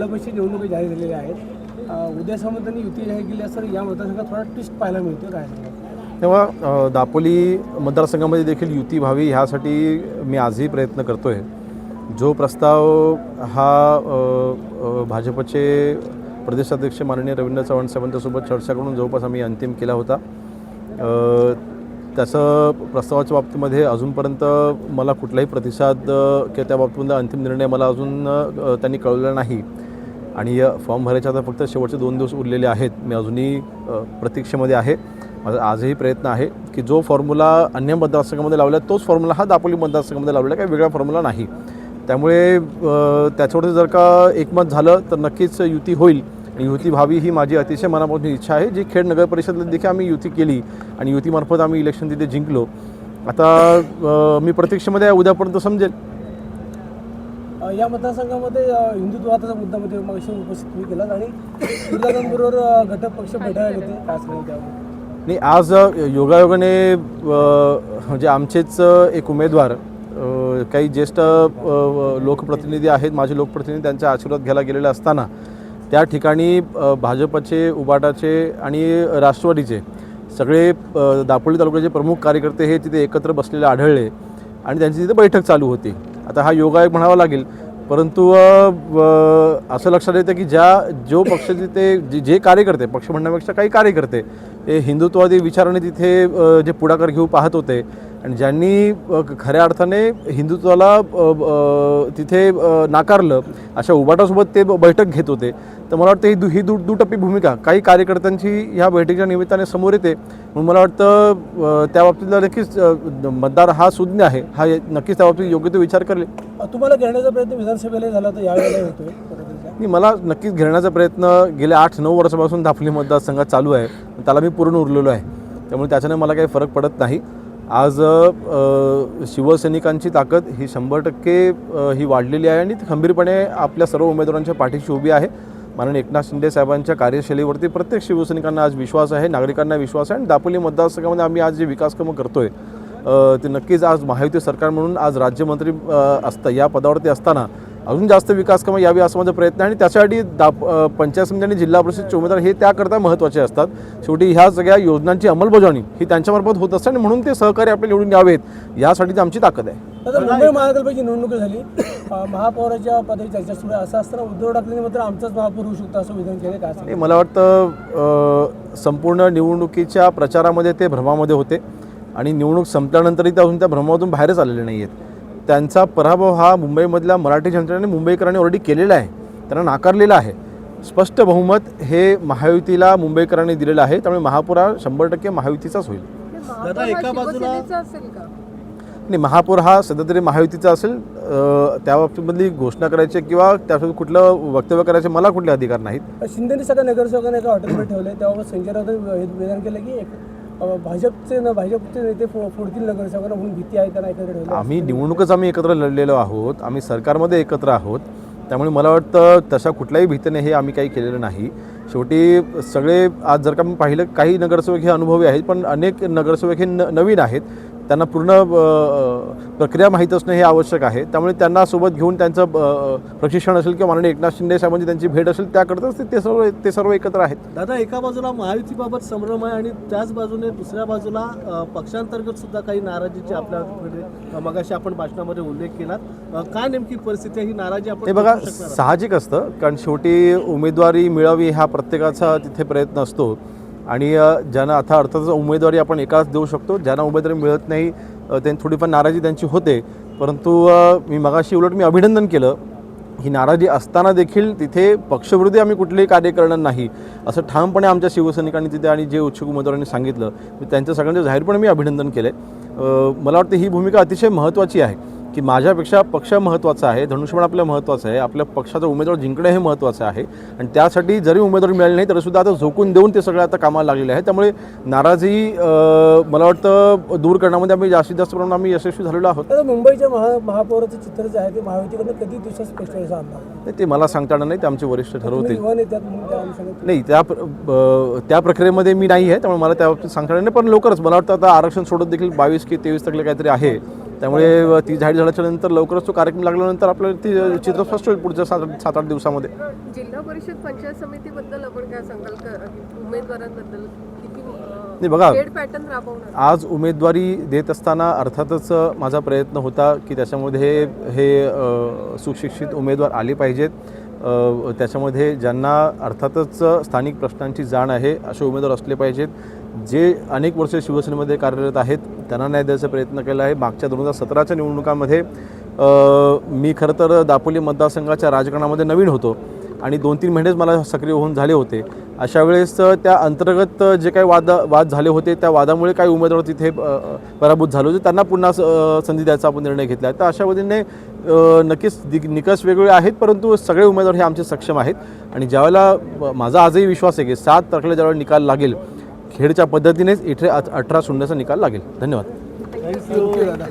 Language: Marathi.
जिल्हा परिषद निवडणुका जाहीर झालेल्या आहेत. उद्या सामंतांनी युती जाहीर केली असताना या मतदारसंघात थोडा ट्विस्ट पाहायला मिळतो. काय सांगा? तेव्हा दापोली मतदारसंघामध्ये देखील युती व्हावी ह्यासाठी मी आजही प्रयत्न करतो आहे. जो प्रस्ताव हा भाजपचे प्रदेशाध्यक्ष माननीय रवींद्र चव्हाण साहेबांच्यासोबत चर्चा करून जवळपास आम्ही अंतिम केला होता. त्याचं प्रस्तावाच्या बाबतीमध्ये अजूनपर्यंत मला कुठलाही प्रतिसाद किंवा त्या बाबतीमध्ये अंतिम निर्णय मला अजून त्यांनी कळवलेला नाही. आणि फॉर्म भरायचे आता फक्त शेवटचे 2 दिवस उरलेले आहेत. मी अजूनही प्रतीक्षेमध्ये आहे. माझा आजही प्रयत्न आहे की जो फॉर्म्युला अन्य मतदारसंघामध्ये लावला तोच फॉर्म्युला हा दापोली मतदारसंघामध्ये लावला, काही वेगळा फॉर्म्युला नाही. त्यामुळे त्याच्यावरती जर का एकमत झालं तर नक्कीच युती होईल आणि युती व्हावी ही माझी अतिशय मनापासून इच्छा आहे. जी खेड नगर परिषदेला देखील आम्ही युती केली आणि युतीमार्फत आम्ही इलेक्शन तिथे जिंकलो. आता मी प्रतीक्षेमध्ये उद्यापर्यंत समजेल. या मतदारसंघामध्ये हिंदुत्वाचा मुद्दा मध्ये मगाशी उपस्थित तुम्ही केलात आणि विरोधांबरोबर घटक पक्ष बैठका घेते. काय सांगेल त्यावर? नाही, आज योगायोगाने म्हणजे आमचेच एक उमेदवार काही ज्येष्ठ लोकप्रतिनिधी आहेत, माझे लोकप्रतिनिधी, त्यांचा आशीर्वाद घ्यायला गेलेले असताना त्या ठिकाणी भाजपचे, उबाटाचे आणि राष्ट्रवादीचे सगळे दापोली तालुक्याचे प्रमुख कार्यकर्ते हे तिथे एकत्र बसलेले आढळले आणि त्यांची तिथे बैठक चालू होती. आता हा योगायोग म्हणावा लागेल, परंतु असं लक्षात येतं की जो पक्ष तिथे जे कार्यकर्ते, पक्ष म्हणण्यापेक्षा काही कार्यकर्ते हे हिंदुत्ववादी विचाराने तिथे जे पुढाकार घेऊ पाहत होते आणि ज्यांनी खऱ्या अर्थाने हिंदुत्वाला तिथे नाकारलं, अशा उबाटासोबत ते बैठक घेत होते. तर मला वाटतं ही दुटप्पी भूमिका काही कार्यकर्त्यांची ह्या बैठकीच्या निमित्ताने समोर येते. म्हणून मला वाटतं त्या बाबतीतला नक्कीच मतदार हा सुज्ञ आहे, हा नक्कीच त्या बाबतीत योग्य तो विचार करेल. तुम्हाला घेण्याचा प्रयत्न विधानसभेला झाला तर यावेळेला होतोय? नाही, मला नक्कीच घेण्याचा प्रयत्न गेल्या 8-9 वर्षापासून दापोली मतदारसंघात चालू आहे. त्याला मी पूर्ण उरलेलो आहे, त्यामुळे त्याच्याने मला काही फरक पडत नाही. आज शिवसैनिकांची ताकद ही 100% ही वाढलेली आहे आणि ती खंबीरपणे आपल्या सर्व उमेदवारांच्या पाठीशी उभी आहे. माननीय एकनाथ शिंदे साहेबांच्या कार्यशैलीवरती प्रत्येक शिवसैनिकांना आज विश्वास आहे, नागरिकांना विश्वास आहे. आणि दापोली मतदारसंघामध्ये आम्ही आज जे विकासकामं करतोय ते नक्कीच आज महायुती सरकार म्हणून आज राज्यमंत्री या पदावरती असताना अजून जास्त विकासकामं यावी असा माझा प्रयत्न आहे. आणि त्यासाठी पंचायत समिती आणि जिल्हा परिषदचे उमेदवार हे त्याकरता महत्त्वाचे असतात. शेवटी ह्या सगळ्या योजनांची अंमलबजावणी ही त्यांच्यामार्फत होत असते आणि म्हणून ते सहकारी आपल्याला निवडून यावेत यासाठी आमची ताकद आहे. आता मुंबई महानगरपालिकेची निवडणूक झाली, महापौराच्या पदाची चर्चा सुरू आहे. असं असताना उद्धव ठाकरेंनी मात्र आमचाच महापौर होऊ शकतो असं विधान केलं. काय सांगेल? मला वाटतं संपूर्ण निवडणुकीच्या प्रचारामध्ये ते भ्रमामध्ये होते आणि निवडणूक संपल्यानंतरही ते अजून त्या भ्रमातून बाहेरच आलेले नाही आहेत. त्यांचा पराभव हा मुंबईमधल्या मराठी जनतेने मुंबईकरांनी ऑलरेडी केलेला आहे, त्यांना नाकारलेला आहे. स्पष्ट बहुमत हे महायुतीला मुंबईकरांनी दिलेलं आहे. त्यामुळे महापौर हा 100% महायुतीचाच होईल. दादा, एका बाजूला नाही, महापौर हा सध्या तरी महायुतीचा असेल. त्या बाबतीमधली घोषणा करायची किंवा त्यासोबत कुठलं वक्तव्य करायचे मला कुठले अधिकार नाहीत. शिंदेनी सगळ्या नगरसेवकांना एका हॉटेलमध्ये ठेवले, तेव्हा संजय राऊतांनी हे विधान केलं की भाजपचे नेते फोडतील नगरसेवकांना म्हणून भीती आहे, त्यांना एकत्र ठेवलं. आम्ही एकत्र लढलेलो आहोत, आम्ही सरकारमध्ये एकत्र आहोत. त्यामुळे मला वाटतं तशा कुठल्याही भीतीने हे आम्ही काही केलेलं नाही. शेवटी सगळे आज जर का मी पाहिलं काही नगरसेवक हे अनुभवी आहेत, पण अनेक नगरसेवक हे नवीन आहेत. त्यांना पूर्ण प्रक्रिया माहीत असणं हे आवश्यक आहे. त्यामुळे त्यांना सोबत घेऊन त्यांचं प्रशिक्षण असेल किंवा माननीय एकनाथ शिंदे साहेबांची त्यांची भेट असेल त्याकरताच ते सर्व एकत्र आहेत. दादा, एका बाजूला महायुतीबाबत संभ्रम आहे आणि त्याच बाजूने दुसऱ्या बाजूला पक्षांतर्गत सुद्धा काही नाराजीची आपल्याकडे मगाशी आपण भाषणामध्ये उल्लेख केला. काय नेमकी परिस्थिती आहे? ही नाराजी आपण हे बघा, साहजिक असतं, कारण शेवटी उमेदवारी मिळावी हा प्रत्येकाचा तिथे प्रयत्न असतो. आणि ज्यांना आता अर्थातच उमेदवारी आपण एकाच देऊ शकतो, ज्यांना उमेदवारी मिळत नाही त्यांनी थोडीफार नाराजी त्यांची होते. परंतु मी मगाशी उलट अभिनंदन केलं. ही नाराजी असताना देखील तिथे पक्षविरोधी आम्ही कुठलेही कार्य करणार नाही असं ठामपणे आमच्या शिवसैनिकांनी तिथे आणि जे इच्छुक उमेदवारांनी सांगितलं, त्यांच्या सगळ्यांचं जाहीरपणे मी अभिनंदन केले. मला वाटतं ही भूमिका अतिशय महत्त्वाची आहे की माझ्यापेक्षा पक्ष महत्त्वाचा आहे, धनुष्यबाण आपलं महत्त्वाचं आहे, आपल्या पक्षाचा उमेदवार जिंकणं हे महत्त्वाचं आहे. आणि त्यासाठी जरी उमेदवार मिळाली नाही तरीसुद्धा आता झोकून देऊन ते सगळं आता कामाला लागलेले आहे. त्यामुळे नाराजी मला वाटतं दूर करण्यामध्ये आम्ही जास्तीत जास्त प्रमाणात आम्ही यशस्वी झालेलो आहोत. मुंबईच्या महापौराचं चित्र जे आहे ते महायुतीकडनं कधी दिवसात स्पष्ट आणणार ते मला सांगता येणार नाही, ते आमचे वरिष्ठ ठरवतील. नाही, त्या प्रक्रियेमध्ये मी नाही आहे, त्यामुळे मला त्या बाबतीत सांगता येणार नाही. पण लवकरच मला वाटतं आता आरक्षण सोडत देखील 22 की 23 तारखेला काहीतरी आहे, त्यामुळे ती जाहीर झाल्याच्या नंतर लवकरच तो कार्यक्रम लागल्यानंतर आपल्याला ती चित्र स्पष्ट होईल पुढच्या 7-8 दिवसामध्ये. जिल्हा परिषद पंचायत समितीबद्दल आपण काय सांगाल उमेदवारांबद्दल किती नाही बघा, शेड पॅटर्न राबवणार? आज उमेदवारी देत असताना अर्थातच माझा प्रयत्न होता की त्याच्यामध्ये हे सुशिक्षित उमेदवार आले पाहिजेत. त्याच्यामध्ये ज्यांना अर्थातच स्थानिक प्रश्नांची जाण आहे असे उमेदवार असले पाहिजेत. जे अनेक वर्ष शिवसेनेमध्ये कार्यरत आहेत त्यांना न्याय द्यायचा प्रयत्न केला आहे. मागच्या 2017च्या निवडणुकामध्ये मी खरं तर दापोली मतदारसंघाच्या राजकारणामध्ये नवीन होतो आणि 2-3 महिनेच मला सक्रिय होऊन झाले होते. अशा वेळेस त्या अंतर्गत जे काही वाद झाले होते त्या वादामुळे काही उमेदवार तिथे पराभूत झाले होते. त्यांना पुन्हा संधी द्यायचा आपण निर्णय घेतला आहे. तर अशा पद्धतीने नक्कीच निकष वेगवेगळे आहेत, परंतु सगळे उमेदवार हे आमचे सक्षम आहेत. आणि ज्यावेळेला माझा आजही विश्वास आहे की 7 तारखेला ज्यावेळेला निकाल लागेल खेडच्या पद्धतीनेच इथे 18-0चा निकाल लागेल. धन्यवाद. थँक्यू दादा.